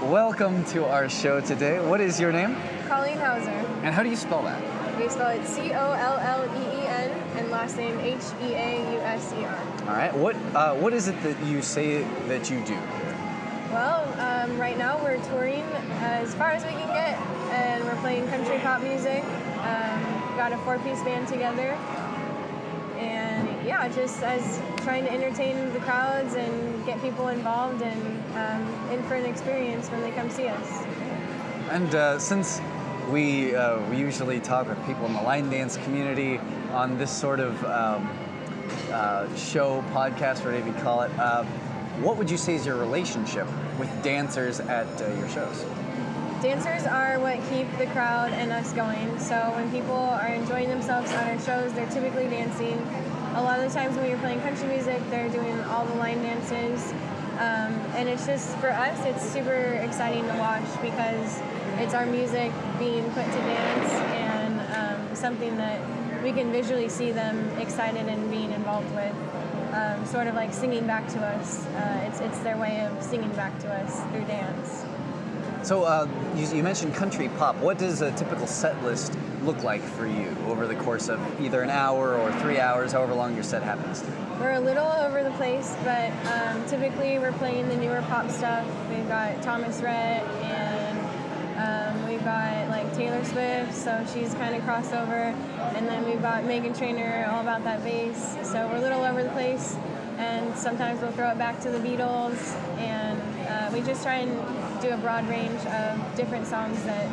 welcome to our show today. What is your name? Colleen Heauser. And how do you spell that? We spell it Colleen and last name Heauser. All right. What is it that you say that you do? Well, right now we're touring as far as we can get, and we're playing country pop music. Got a 4-piece band together, and yeah, just as trying to entertain the crowds and get people involved and in for an experience when they come see us. And since we usually talk with people in the line dance community on this sort of show, podcast, whatever you call it, what would you say is your relationship with dancers at your shows? Dancers are what keep the crowd and us going. So when people are enjoying themselves on our shows, they're typically dancing. A lot of the times when you're playing country music, they're doing all the line dances. And it's just, for us, it's super exciting to watch because it's our music being put to dance and something that we can visually see them excited and being involved with. Sort of like singing back to us. It's their way of singing back to us through dance. So you mentioned country pop. What does a typical set list look like for you over the course of either an hour or 3 hours, however long your set happens to be? We're a little over the place, but typically we're playing the newer pop stuff. We've got Thomas Rhett and we've got like Taylor Swift, so she's kind of crossover. And then we've got Meghan Trainor, all about that bass. So we're a little over the place, and sometimes we'll throw it back to the Beatles, and we just try and do a broad range of different songs that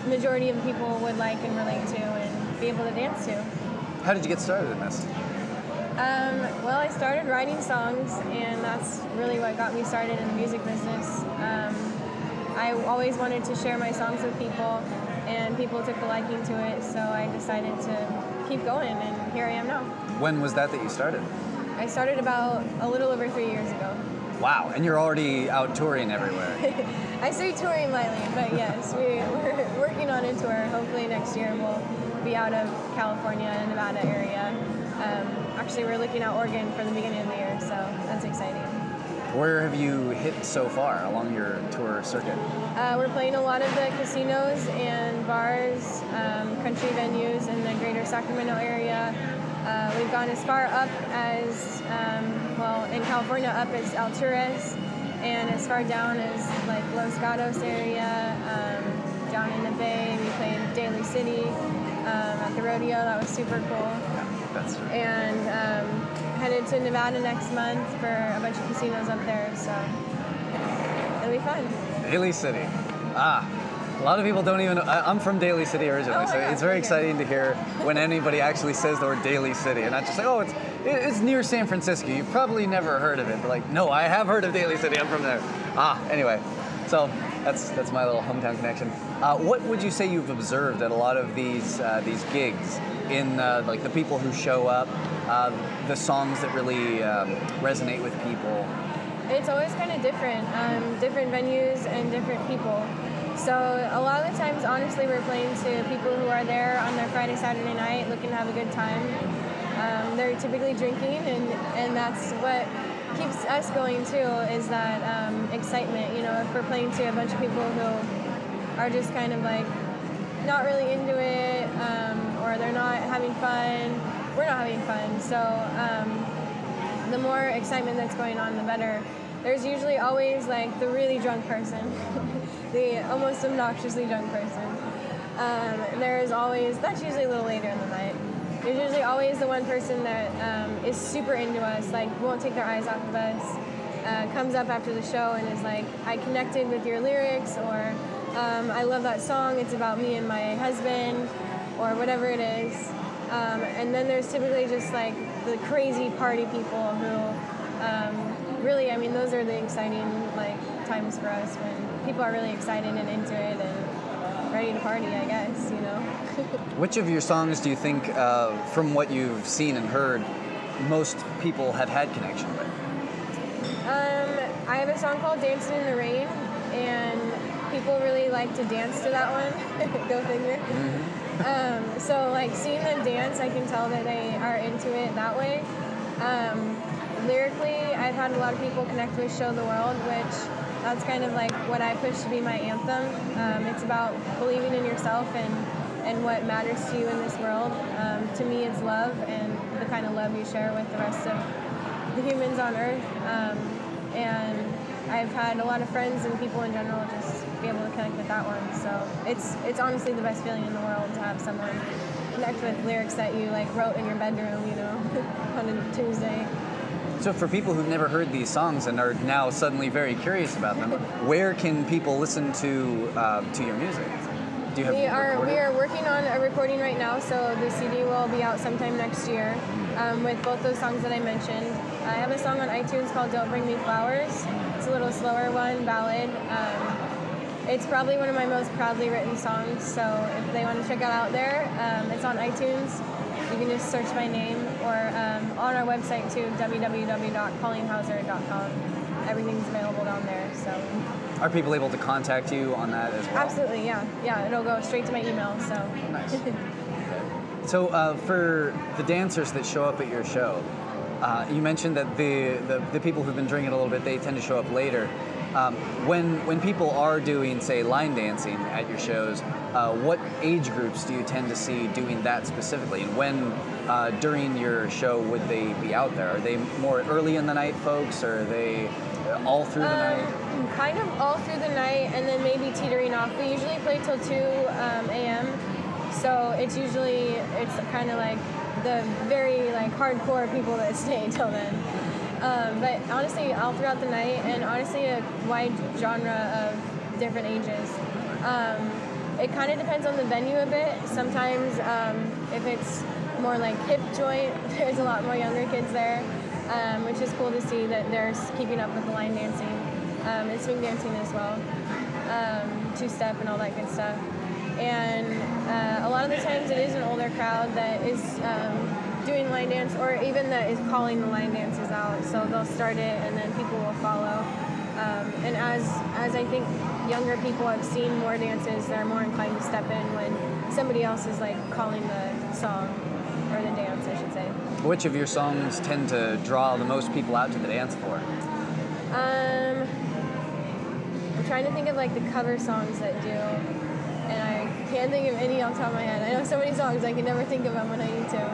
the majority of people would like and relate to and be able to dance to. How did you get started in this? Well, I started writing songs, and that's really what got me started in the music business. I always wanted to share my songs with people, and people took a liking to it, so I decided to keep going, and here I am now. When was that you started? I started about a little over 3 years ago. Wow, and you're already out touring everywhere. I say touring lightly, but yes, we're working on a tour. Hopefully next year we'll be out of California and Nevada area. Actually, we're looking at Oregon for the beginning of the year, so that's exciting. Where have you hit so far along your tour circuit? We're playing a lot of the casinos and bars, country venues in the greater Sacramento area. We've gone as far up as, in California, up as Alturas, and as far down as like Los Gatos area, down in the Bay. We played Daly City at the rodeo. That was super cool. Yeah, that's true. And headed to Nevada next month for a bunch of casinos up there, so it'll be fun. Daly City. A lot of people don't even know. I'm from Daly City originally, so it's very exciting to hear when anybody actually says the word Daly City, and not just like, oh, it's near San Francisco. You've probably never heard of it, but like, no, I have heard of Daly City. I'm from there. Anyway, so that's my little hometown connection. What would you say you've observed at a lot of these gigs in like the people who show up, the songs that really resonate with people? It's always kind of different, different venues and different people. So a lot of the times, honestly, we're playing to people who are there on their Friday, Saturday night looking to have a good time. They're typically drinking, and that's what keeps us going too, is that excitement. You know, if we're playing to a bunch of people who are just kind of like not really into it, or they're not having fun, we're not having fun. So the more excitement that's going on, the better. There's usually always like the really drunk person, the almost obnoxiously drunk person. That's usually a little later in the night. There's usually always the one person that is super into us, like won't take their eyes off of us, comes up after the show and is like, I connected with your lyrics, or I love that song, it's about me and my husband, or whatever it is. And then there's typically just like the crazy party people who really, I mean, those are the exciting like times for us when people are really excited and into it and ready to party, I guess, you know. Which of your songs do you think, from what you've seen and heard, most people have had connection with? I have a song called Dancing in the Rain, and people really like to dance to that one. Go figure. Mm-hmm. So like seeing them dance, I can tell that they are into it that way. Lyrically, I've had a lot of people connect with Show the World, which That's kind of like what I push to be my anthem. It's about believing in yourself and what matters to you in this world. To me, it's love and the kind of love you share with the rest of the humans on Earth. And I've had a lot of friends and people in general just be able to connect with that one. So it's honestly the best feeling in the world to have someone connect with lyrics that you like wrote in your bedroom, you know, on a Tuesday. So for people who've never heard these songs and are now suddenly very curious about them, where can people listen to your music? Do you have we are working on a recording right now, so the CD will be out sometime next year with both those songs that I mentioned. I have a song on iTunes called Don't Bring Me Flowers. It's a little slower one, ballad. It's probably one of my most proudly written songs, so if they want to check it out there, it's on iTunes. You can just search my name, or on our website too, www.colleenhauser.com. Everything's available down there. So. Are people able to contact you on that as well? Absolutely, yeah. Yeah, it'll go straight to my email, so. Nice. So for the dancers that show up at your show, you mentioned that the people who've been drinking a little bit, they tend to show up later. When people are doing, say, line dancing at your shows, what age groups do you tend to see doing that specifically? And when, during your show, would they be out there? Are they more early in the night folks, or are they all through the night? Kind of all through the night, and then maybe teetering off. We usually play till 2 a.m., so it's kind of like the very like hardcore people that stay till then. But honestly, all throughout the night, and honestly a wide genre of different ages. It kind of depends on the venue a bit. Sometimes if it's more like hip joint, there's a lot more younger kids there, which is cool to see that they're keeping up with the line dancing and swing dancing as well, two-step and all that good stuff. And a lot of the times it is an older crowd that is doing line dance, or even that is calling the line dances out. So they'll start it and then people will follow. And as I think younger people have seen more dances, they're more inclined to step in when somebody else is like calling the song, or the dance, I should say. Which of your songs tend to draw the most people out to the dance floor? I'm trying to think of like the cover songs that do, and I can't think of any off the top of my head. I know so many songs, I can never think of them when I need to.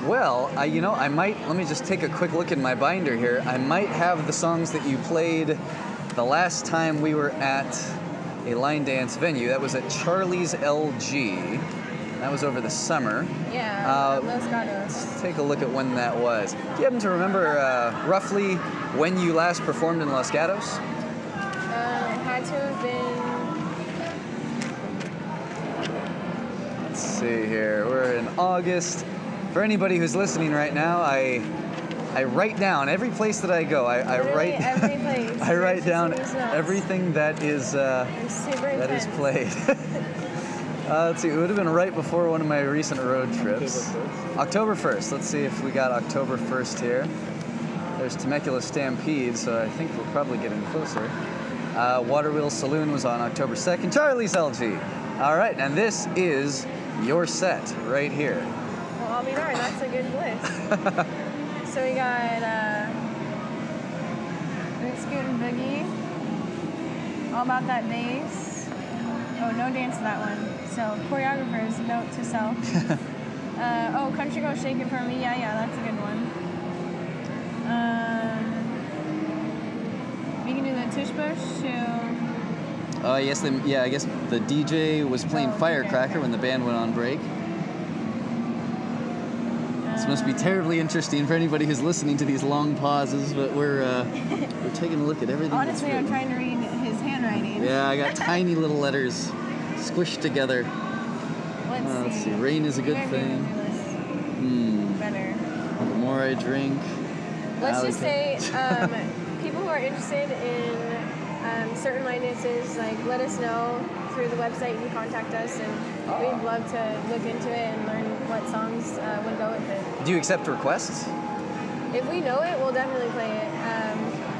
Well, I might, let me just take a quick look in my binder here. I might have the songs that you played the last time we were at a line dance venue. That was at Charlie's LG. That was over the summer. Yeah, Los Gatos. Let's take a look at when that was. Do you happen to remember roughly when you last performed in Los Gatos? It had to have been... Let's see here. We're in August. For anybody who's listening right now, I write down every place that I go. I write every place. I write down everything that is played. Let's see. It would have been right before one of my recent road trips. October 1st. Let's see if we got October 1st here. There's Temecula Stampede, so I think we're probably getting closer. Waterwheel Saloon was on October 2nd. Charlie's LG. All right, and this is your set right here. Well, I'll be darned. That's a good list. So we got Scoot and Boogie. All About That Bass. Oh, no dance to that one. So choreographers, note to self. Country Girl Shake It For Me. Yeah, that's a good one. We can do the Tush Push too. Yes, I guess the DJ was playing Firecracker when the band went on break. This must be terribly interesting for anybody who's listening to these long pauses, but we're taking a look at everything. Honestly, I'm trying to read his handwriting. Yeah, I got tiny little letters squished together. Let's see. Rain is a good thing. Better. The more I drink. Let's just say people who are interested in certain line dances, like let us know through the website. You can contact us, and we'd love to look into it and learn what songs would go with it. Do you accept requests? If we know it, we'll definitely play it.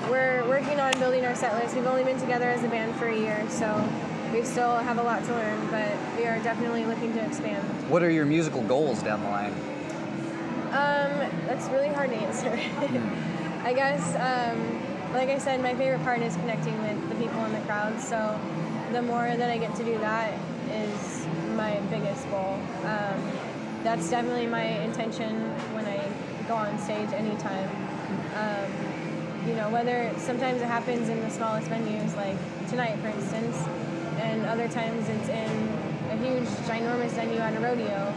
We're working on building our set list. We've only been together as a band for a year, so we still have a lot to learn, but we are definitely looking to expand. What are your musical goals down the line? That's really hard to answer. I guess like I said, my favorite part is connecting with the people in the crowd. So the more that I get to do that is my biggest goal. That's definitely my intention when I go on stage anytime. Whether sometimes it happens in the smallest venues, like tonight, for instance, and other times it's in a huge, ginormous venue at a rodeo.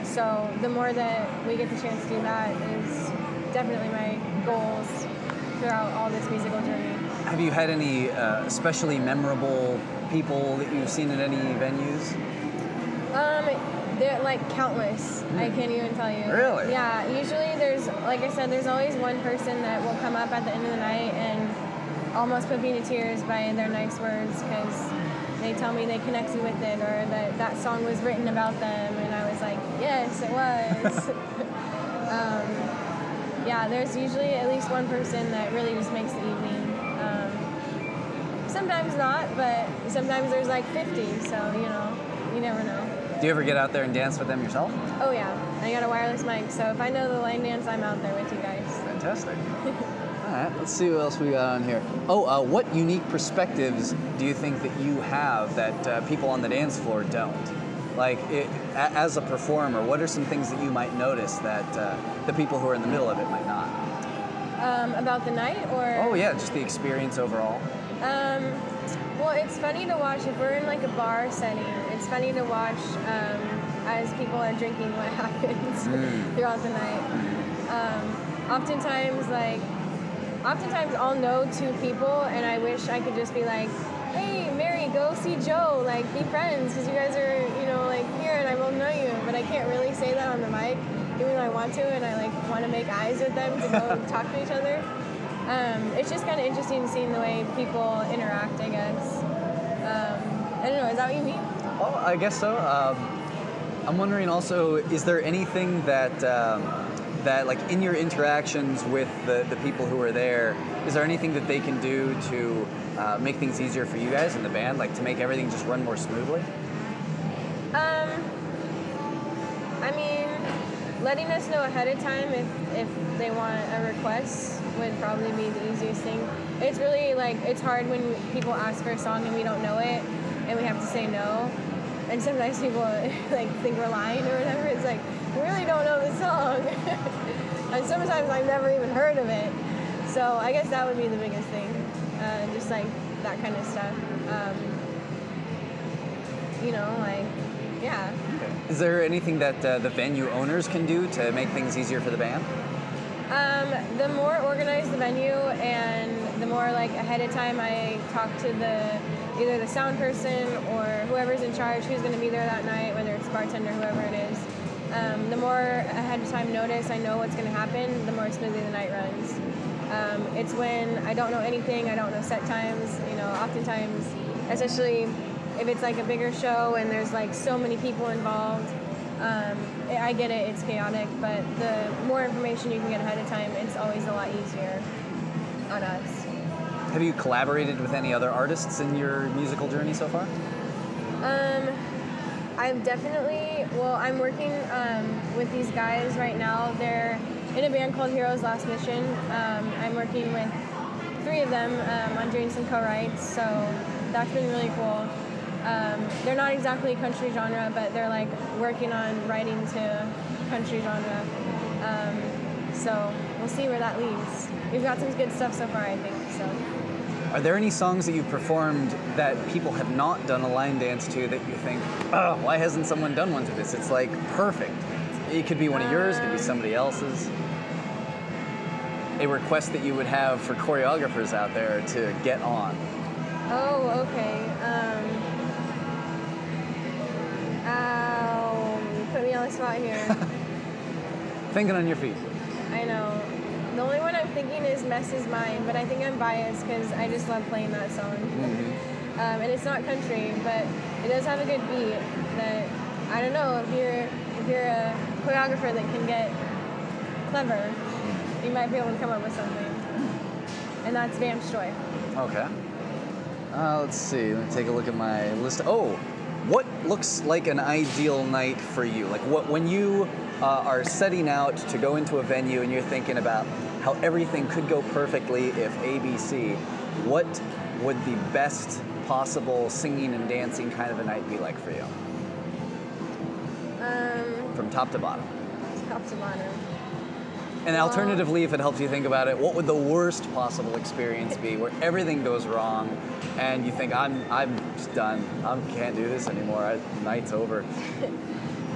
So the more that we get the chance to do that is definitely my goals throughout all this musical journey. Have you had any especially memorable people that you've seen at any venues? They're like countless. I can't even tell you. Really? Yeah. Usually there's, like I said, there's always one person that will come up at the end of the night and almost put me to tears by their nice words because they tell me they connected with it or that song was written about them, and I was like, yes, it was. Yeah, there's usually at least one person that really just makes the evening. Sometimes not, but sometimes there's like 50, so you never know. Do you ever get out there and dance with them yourself? Oh yeah, I got a wireless mic, so if I know the line dance, I'm out there with you guys. Fantastic. All right, let's see what else we got on here. What unique perspectives do you think that you have that people on the dance floor don't? Like, as a performer, what are some things that you might notice that the people who are in the middle of it might not? About the night, or? Oh yeah, just the experience overall. Well, it's funny to watch if we're in like a bar setting. It's funny to watch as people are drinking what happens throughout the night. Oftentimes I'll know two people, and I wish I could just be like, hey, Mary, go see Joe, like, be friends, because you guys are, like, here, and I both know you, but I can't really say that on the mic, even though I want to, and I, like, want to make eyes with them to go talk to each other. It's just kind of interesting seeing the way people interact, I guess. I don't know, is that what you mean? Oh, I guess so. I'm wondering also, is there anything that like in your interactions with the people who are there, is there anything that they can do to make things easier for you guys in the band, like to make everything just run more smoothly? I mean, letting us know ahead of time if they want a request would probably be the easiest thing. It's really like, it's hard when people ask for a song and we don't know it and we have to say no. And sometimes people like think we're lying or whatever. It's like, we really don't know the song. And sometimes I've never even heard of it. So I guess that would be the biggest thing. Just like that kind of stuff. Yeah. Okay. Is there anything that the venue owners can do to make things easier for the band? The more organized the venue and the more like ahead of time I talk to either the sound person or whoever's in charge, who's going to be there that night, whether it's bartender, whoever it is. The more ahead of time notice I know what's going to happen, the more smoothly the night runs. It's when I don't know anything, I don't know set times, oftentimes, especially if it's like a bigger show and there's like so many people involved, I get it, it's chaotic, but the more information you can get ahead of time, it's always a lot easier on us. Have you collaborated with any other artists in your musical journey so far? I'm working with these guys right now. They're in a band called Heroes Last Mission. I'm working with 3 of them on doing some co-writes, so that's been really cool. They're not exactly country genre, but they're like working on writing to country genre. So we'll see where that leads. We've got some good stuff so far, I think. So. Are there any songs that you've performed that people have not done a line dance to that you think, oh, why hasn't someone done one to this? It's like perfect. It could be one of yours, it could be somebody else's. A request that you would have for choreographers out there to get on. Oh, okay. You put me on the spot here. Thinking on your feet. I know. The only one I'm thinking is Mess Is Mine, but I think I'm biased because I just love playing that song. Mm-hmm. And it's not country, but it does have a good beat that, I don't know, if you're a choreographer that can get clever, you might be able to come up with something. And that's Vamp's Joy. Okay. Let's see. Let me take a look at my list. Oh, what looks like an ideal night for you? Like when you are setting out to go into a venue and you're thinking about, how everything could go perfectly if ABC, what would the best possible singing and dancing kind of a night be like for you? From top to bottom. Top to bottom. And alternatively, if it helps you think about it, what would the worst possible experience be where everything goes wrong and you think, I'm just done. I can't do this anymore. Night's over.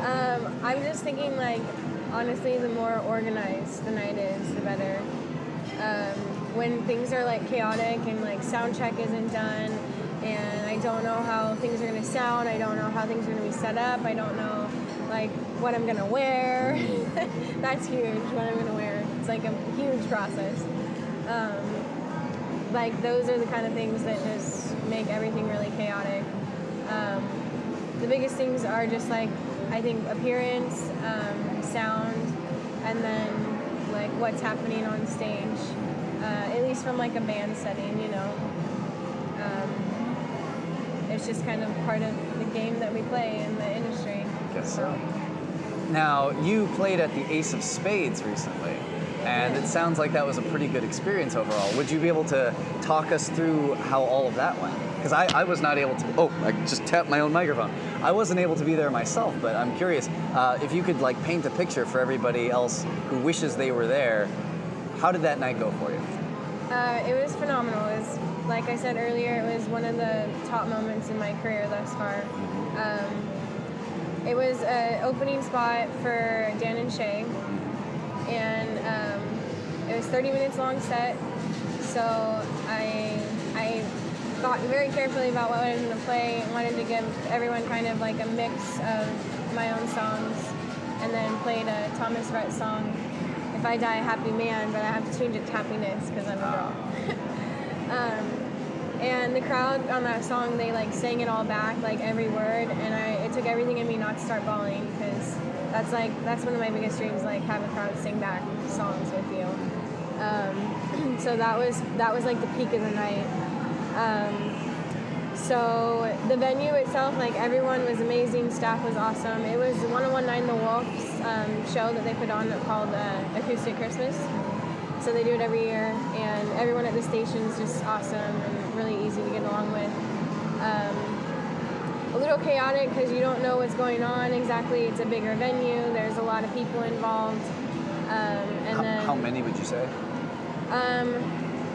I'm just thinking, like, honestly, the more organized the night is, the better. When things are, like, chaotic and, like, sound check isn't done and I don't know how things are going to sound, I don't know how things are going to be set up, I don't know, like, what I'm going to wear. That's huge, what I'm going to wear. It's like a huge process. Like, those are the kind of things that just make everything really chaotic. The biggest things are just, like, I think appearance, sound, and then, like, what's happening on stage. At least from, like, a band setting, you know. It's just kind of part of the game that we play in the industry. Guess so. Now, you played at the Ace of Spades recently, and it sounds like that was a pretty good experience overall. Would you be able to talk us through how all of that went? Because I was not able to, I just tapped my own microphone. I wasn't able to be there myself, but I'm curious, if you could, like, paint a picture for everybody else who wishes they were there, how did that night go for you? It was phenomenal. It was, like I said earlier, it was one of the top moments in my career thus far. It was an opening spot for Dan and Shay, and it was 30 minutes long set, so I thought very carefully about what I was going to play and wanted to give everyone kind of like a mix of my own songs, and then played a Thomas Rhett song, If I Die a Happy Man, but I have to change it to Happiness because I'm a girl. And the crowd on that song, they like sang it all back, like every word, and it took everything in me not to start bawling, because that's one of my biggest dreams, like have a crowd sing back songs with you. So that was like the peak of the night. So the venue itself, like everyone was amazing, staff was awesome. It was 1019 The Wolf's show that they put on called Acoustic Christmas. So they do it every year, and everyone at the station is just awesome and really easy to get along with. A little chaotic because you don't know what's going on exactly. It's a bigger venue. There's a lot of people involved. How many would you say?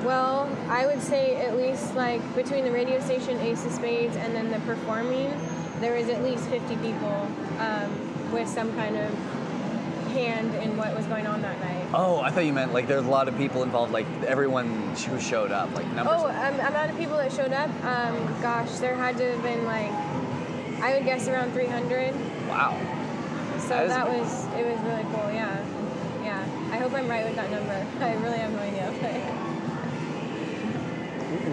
Well, I would say at least like between the radio station, Ace of Spades, and then the performing, there was at least 50 people with some kind of hand in what was going on that night. Oh, I thought you meant like there's a lot of people involved, like everyone who showed up, like numbers. Oh, amount of people that showed up, gosh, there had to have been like, I would guess around 300. Wow. So it was really cool, yeah. Yeah, I hope I'm right with that number. I really have no idea.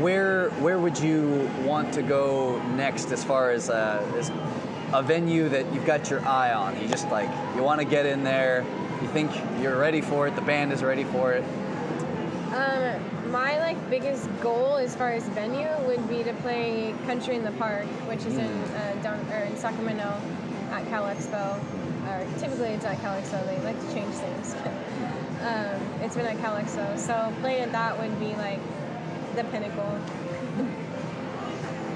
Where would you want to go next as far as a venue that you've got your eye on? You just like, you want to get in there, you think you're ready for it, the band is ready for it? My like biggest goal as far as venue would be to play Country in the Park, which is in Sacramento at Cal Expo. Or typically it's at Cal Expo. They like to change things. It's been at Cal Expo, so playing at that would be like the pinnacle.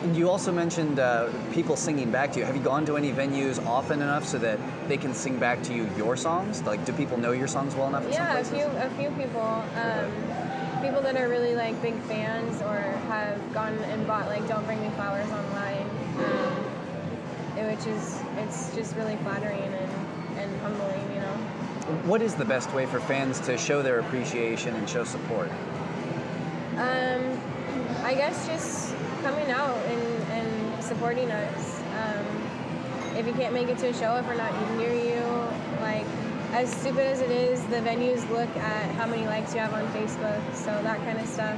And you also mentioned people singing back to you. Have you gone to any venues often enough so that they can sing back to you your songs? Like, do people know your songs well enough? Yeah, a few people. People that are really like big fans or have gone and bought like Don't Bring Me Flowers online, it's just really flattering and humbling, you know. What is the best way for fans to show their appreciation and show support? I guess just coming out and supporting us. If you can't make it to a show, if we're not near you, like, as stupid as it is, the venues look at how many likes you have on Facebook, so that kind of stuff.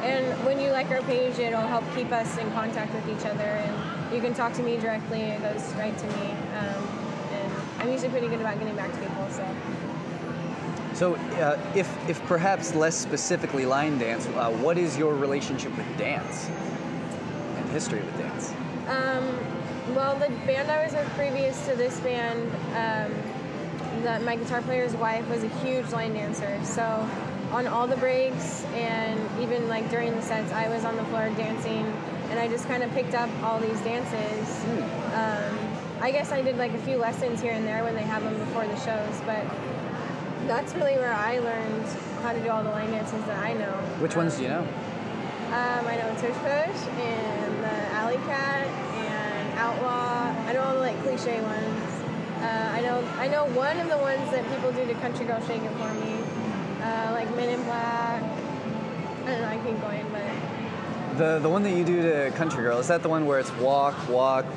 And when you like our page, it'll help keep us in contact with each other, and you can talk to me directly, it goes right to me. And I'm usually pretty good about getting back to people, so. So if perhaps less specifically line dance, what is your relationship with dance and history with dance? Well, the band I was with previous to this band, that my guitar player's wife was a huge line dancer. So on all the breaks and even like during the sets, I was on the floor dancing, and I just kind of picked up all these dances. I guess I did like a few lessons here and there when they have them before the shows, but that's really where I learned how to do all the line dances that I know. Which ones do you know? I know Tush Push and the Alley Cat and Outlaw. I know all the like cliche ones. I know one of the ones that people do to Country Girl Shake It For Me, like Men in Black. I don't know, I keep going, but... The one that you do to Country Girl, is that the one where it's walk,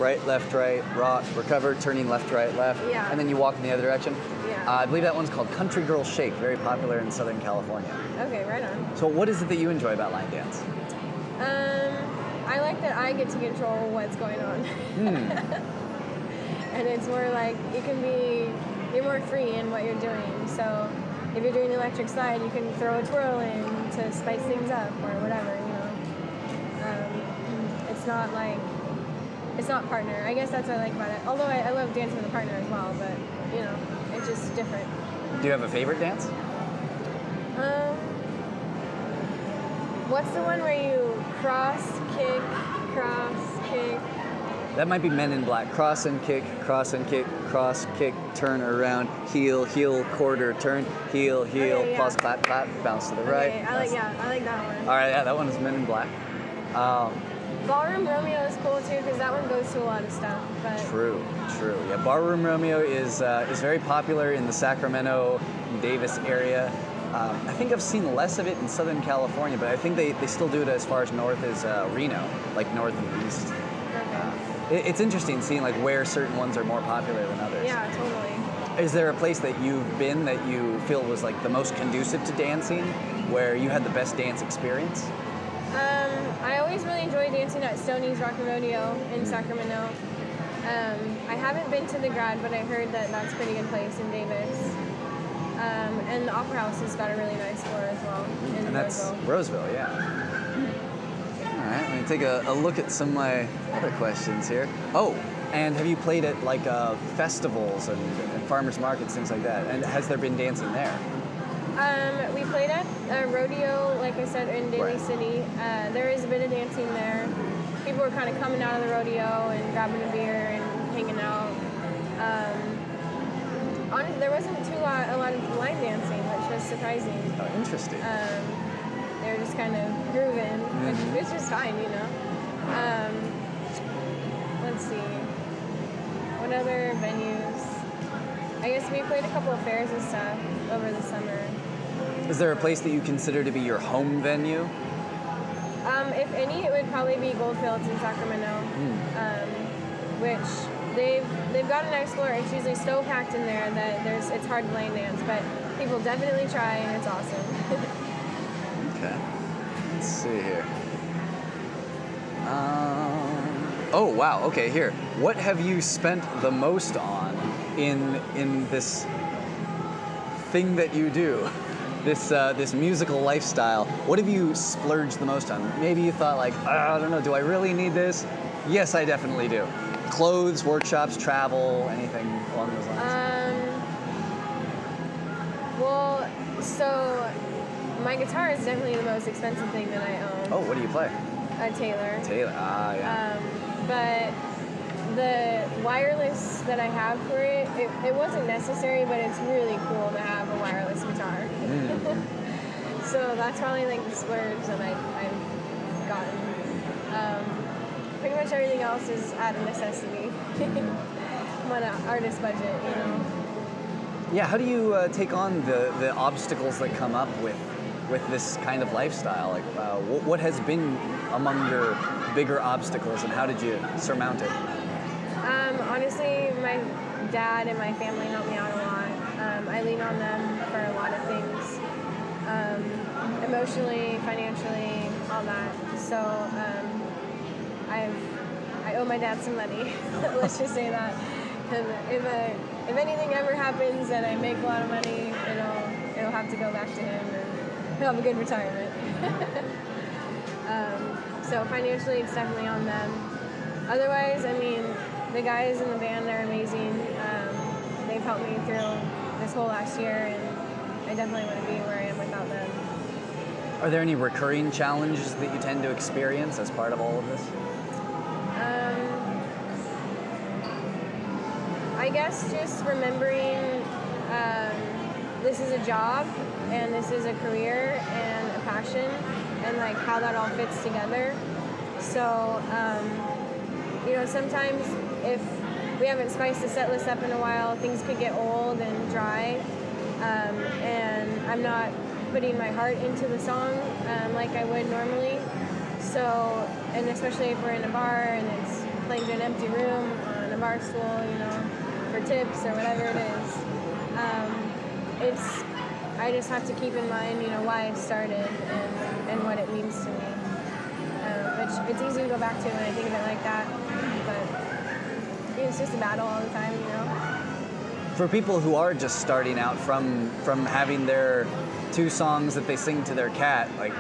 right, left, rock, recover, turning left, left, yeah. and then you walk in the other direction? Yeah. I believe that one's called Country Girl Shake, very popular in Southern California. Okay, right on. So what is it that you enjoy about line dance? I like that I get to control what's going on. And it's more like you're more free in what you're doing. So if you're doing the electric slide, you can throw a twirl in to spice things up or whatever, you know. It's not partner. I guess that's what I like about it. Although I love dancing with a partner as well, but you know, it's just different. Do you have a favorite dance? What's the one where you cross, kick, That might be Men in Black. Cross and kick, cross, kick, turn around, heel, quarter, turn, heel, Okay, yeah. plus, clap, bounce to the right. Okay, I like that one. All right, yeah, that one is Men in Black. Ballroom Romeo is cool too because that one goes to a lot of stuff. But True. Yeah, Ballroom Romeo is very popular in the Sacramento, Davis area. I think I've seen less of it in Southern California, but I think they still do it as far as north as Reno, like north and east. It's interesting seeing like where certain ones are more popular than others. Yeah, totally. Is there a place that you've been that you feel was like the most conducive to dancing, where you had the best dance experience? I always really enjoy dancing at Stoney's Rock and Rodeo in Sacramento. I haven't been to the Grad, but I heard that that's a pretty good place in Davis. And the Opera House has got a really nice floor as well. And that's Roseville, yeah. All right, let me take a look at some of my other questions here. Oh, and have you played at like festivals and farmers markets, things like that? And has there been dancing there? We played at a rodeo, like I said, in Daly Right. City. There is a bit of dancing there. People were kind of coming out of the rodeo and grabbing a beer and hanging out. Honestly, there wasn't a lot of line dancing, which was surprising. Oh, interesting. They were just kind of grooving, which is fine, you know. Let's see. What other venues? I guess we played a couple of fairs and stuff over the summer. Is there a place that you consider to be your home venue? If any, it would probably be Goldfields in Sacramento, which they've got a nice floor. It's usually so packed in there that it's hard to line dance, but people definitely try and it's awesome. Okay. Let's see here. Oh wow. Okay, here. What have you spent the most on in this thing that you do? This musical lifestyle. What have you splurged the most on? Maybe you thought like, I don't know, do I really need this? Yes, I definitely do. Clothes, workshops, travel, anything along those lines. Well, so my guitar is definitely the most expensive thing that I own. Oh, what do you play? A Taylor. Yeah. But the wireless that I have for it wasn't necessary, but it's really cool to have a wireless guitar. So that's probably like the splurge that I've gotten. Pretty much everything else is out of necessity. I'm on an artist budget, you know. Yeah, how do you take on the obstacles that come up with this kind of lifestyle? Like, what has been among your bigger obstacles, and how did you surmount it? Honestly, my dad and my family help me out a lot. I lean on them for a lot of things, emotionally, financially, all that. So I owe my dad some money. Let's just say that. And if anything ever happens and I make a lot of money, it'll have to go back to him, and he'll have a good retirement. So financially, it's definitely on them. Otherwise, I mean, the guys in the band are amazing. They've helped me through this whole last year, and I definitely wouldn't be where I am without them. Are there any recurring challenges that you tend to experience as part of all of this? I guess just remembering this is a job and this is a career and a passion, and like how that all fits together. So, sometimes if we haven't spiced the set list up in a while, things could get old and dry, and I'm not putting my heart into the song like I would normally. So, and especially if we're in a bar and it's playing to an empty room on a bar stool, for tips or whatever it is, I just have to keep in mind, why I started and what it means to me. Which it's easy to go back to when I think of it like that, but it's just a battle all the time, For people who are just starting out from having their 2 songs that they sing to their cat, like,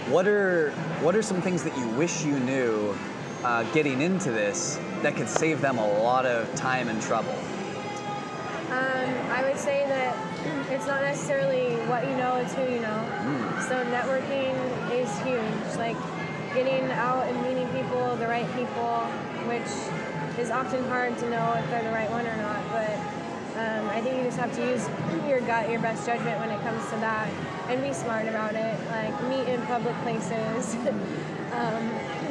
what are some things that you wish you knew getting into this that could save them a lot of time and trouble? I would say that it's not necessarily what you know, it's who you know. So networking is huge. Like getting out and meeting people, the right people, which is often hard to know if they're the right one or not. But I think you just have to use your gut, your best judgment when it comes to that, and be smart about it. Like meet in public places.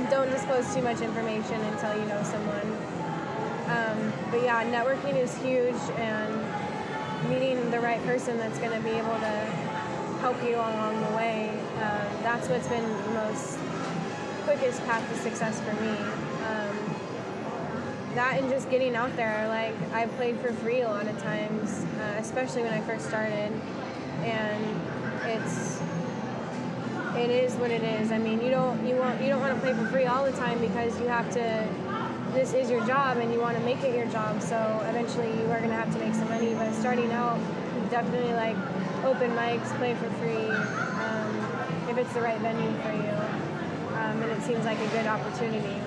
Don't disclose too much information until you know someone. But yeah, networking is huge, and meeting the right person that's going to be able to help you along the way. That's what's been the quickest path to success for me. That and just getting out there. Like I played for free a lot of times, especially when I first started, and it is what it is. I mean, you don't want to play for free all the time because you have to. This is your job, and you want to make it your job. So eventually, you are going to have to make some money. But starting out, definitely like open mics, play for free if it's the right venue for you, and it seems like a good opportunity.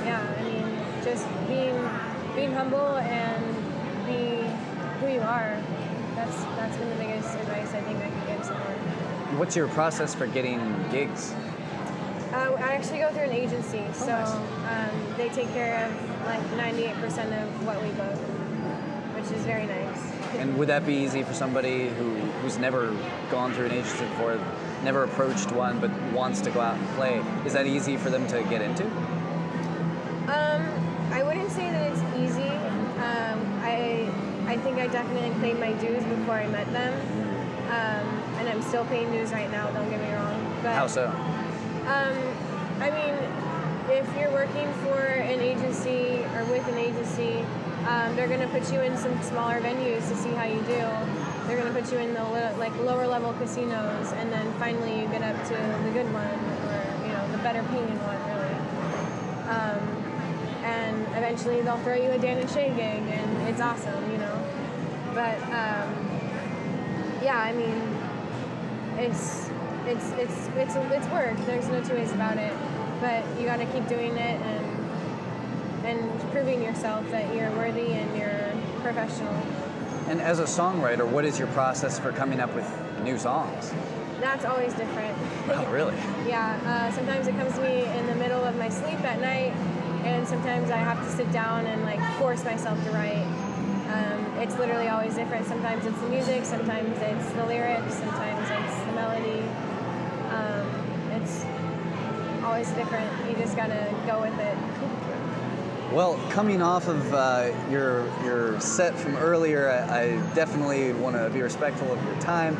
I mean, just being humble and be who you are. That's been the biggest advice I think I could give someone. What's your process for getting gigs? I actually go through an agency, so they take care of like 98% of what we book, which is very nice. And would that be easy for somebody who's never gone through an agency before, never approached one, but wants to go out and play? Is that easy for them to get into? I wouldn't say that it's easy. I think I definitely paid my dues before I met them, and I'm still paying dues right now. Don't get me wrong. But How so? I mean, if you're working for an agency or with an agency, they're going to put you in some smaller venues to see how you do. They're going to put you in the lower level casinos, and then finally you get up to the good one, or the better paying one, really. And eventually they'll throw you a Dan and Shay gig, and it's awesome, But I mean, it's work. There's no 2 ways about it. But you got to keep doing it and proving yourself that you're worthy and you're professional. And as a songwriter, what is your process for coming up with new songs? That's always different. Oh, really? Yeah. Sometimes it comes to me in the middle of my sleep at night, and sometimes I have to sit down and force myself to write. It's literally always different. Sometimes it's the music, sometimes it's the lyrics, sometimes it's the melody. It's always different. You just gotta go with it. Well, coming off of your set from earlier, I definitely want to be respectful of your time.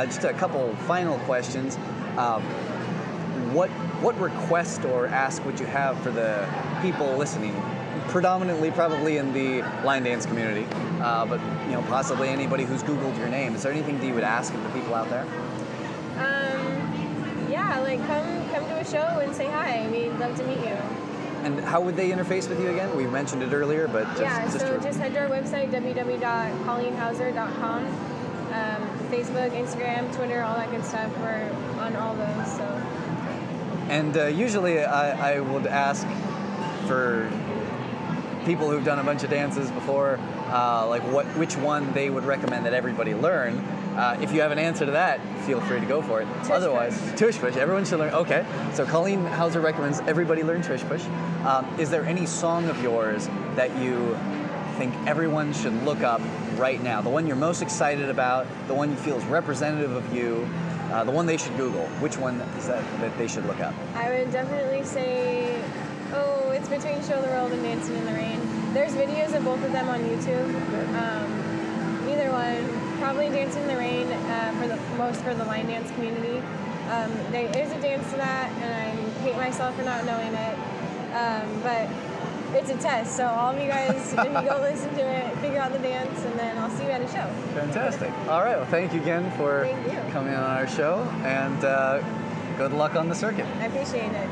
Just a couple final questions. What request or ask would you have for the people listening? Predominantly, probably in the line dance community, but possibly anybody who's Googled your name. Is there anything that you would ask of the people out there? Come to a show and say hi. We'd love to meet you. And how would they interface with you again? We mentioned it earlier, but just head to our website, www.colleenhauser.com. Facebook, Instagram, Twitter, all that good stuff. We're on all those. So. And usually I would ask for people who've done a bunch of dances before, like which one they would recommend that everybody learn. If you have an answer to that, feel free to go for it. Tush Otherwise, Tush Push. Everyone should learn. Okay, so Colleen Heauser recommends everybody learn Tush Push. Is there any song of yours that you think everyone should look up right now? The one you're most excited about, the one you feel is representative of you, the one they should Google. Which one is that they should look up? I would definitely say, it's between Show the World and Dancing in the Rain. There's videos of both of them on YouTube. Either one. Probably Dancing in the Rain for the line dance community. There's a dance to that, and I hate myself for not knowing it. But it's a test, so all of you guys, if you go listen to it, figure out the dance, and then I'll see you at a show. Fantastic. All right, well, thank you again for coming on our show, and good luck on the circuit. I appreciate it.